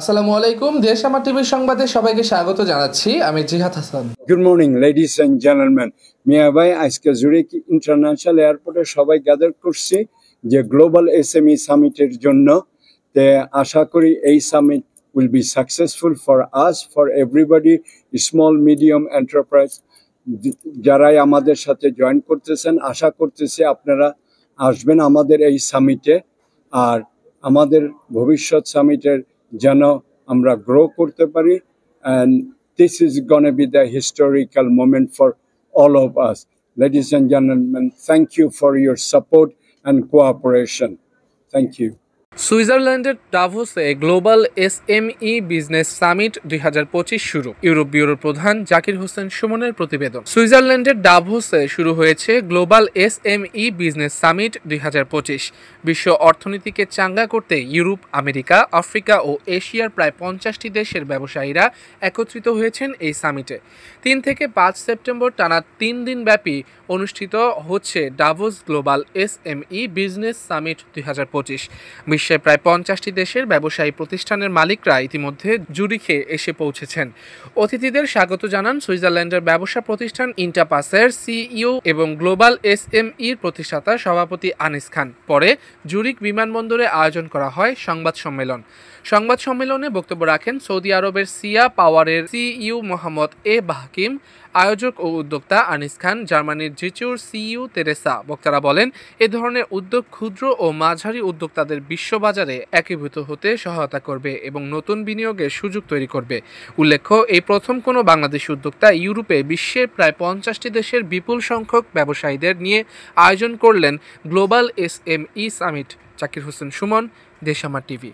আসসালামু আলাইকুম। দেশ আমার টিভির সংবাদে সবাইকে স্বাগত জানাচ্ছি। আমি Jihad Hasan. Good morning ladies and gentleman. মিয়া ভাই, আজকে জুরিক ইন্টারন্যাশনাল এয়ারপোর্টে সবাই গ্যাদার করছি যে গ্লোবাল এসএমই সামিটের জন্য। তে আশা করি এই summit will be successful for us, for everybody, small medium enterprise যারাই আমাদের সাথে জয়েন করতেছেন। আশা করতেছি আপনারা আসবেন আমাদের এই সামিটে, আর আমাদের ভবিষ্যৎ সামিটের যেন আমরা গ্রো করতে পারি। And this is going to be the historical moment for all of us. Ladies and gentlemen, thank you for your support and cooperation. Thank you. সুইজারল্যান্ডের ডাভোসে গ্লোবাল এসএমই বিজনেস সামিট 2025 শুরু। ইউরোপ ব্যুরোর প্রধান জাকির হোসেন সুমনের প্রতিবেদন। সুইজারল্যান্ডের ডাভোসে শুরু হয়েছে গ্লোবাল এসএমই বিজনেস সামিট 2025। বিশ্ব অর্থনীতিকে চাঙ্গা করতে ইউরোপ, আমেরিকা, আফ্রিকা ও এশিয়ার প্রায় 50টি দেশের ব্যবসায়ীরা একত্রিত হয়েছেন এই সামিটে। 3 থেকে 5 সেপ্টেম্বর টানা 3 দিন ব্যাপী অনুষ্ঠিত হচ্ছে ডাভোস গ্লোবাল এসএমই বিজনেস সামিট 2025। বিশ্বের প্রায় 50টি দেশের ব্যবসায়ী প্রতিষ্ঠানের মালিকরা ইতিমধ্যে জুরিখে এসে পৌঁছেছেন। অতিথিদের স্বাগত জানান সুইজারল্যান্ডের ব্যবসা প্রতিষ্ঠান ইন্টাপাসের সিইও এবং গ্লোবাল এসএমইর প্রতিষ্ঠাতা সভাপতি আনিস খান। পরে জুরিক বিমানবন্দরে আয়োজন করা হয় সংবাদ সম্মেলন। সংবাদ সম্মেলনে বক্তব্য রাখেন সৌদি আরবের সিয়া পাওয়ারের সিইও মোহাম্মদ এ বাহকিম, আয়োজক ও উদ্যোক্তা আনিস খান, জার্মানির জিচুর সিইও তেরেসা। বক্তারা বলেন, এ ধরনের উদ্যোগ ক্ষুদ্র ও মাঝারি উদ্যোক্তাদের বিশ্ববাজারে একীভূত হতে সহায়তা করবে এবং নতুন বিনিয়োগের সুযোগ তৈরি করবে। উল্লেখ্য, এই প্রথম কোনো বাংলাদেশি উদ্যোক্তা ইউরোপে বিশ্বের প্রায় 50টি দেশের বিপুল সংখ্যক ব্যবসায়ীদের নিয়ে আয়োজন করলেন global SME summit. Zakir Hossain Suman, দেশ আমার টিভি।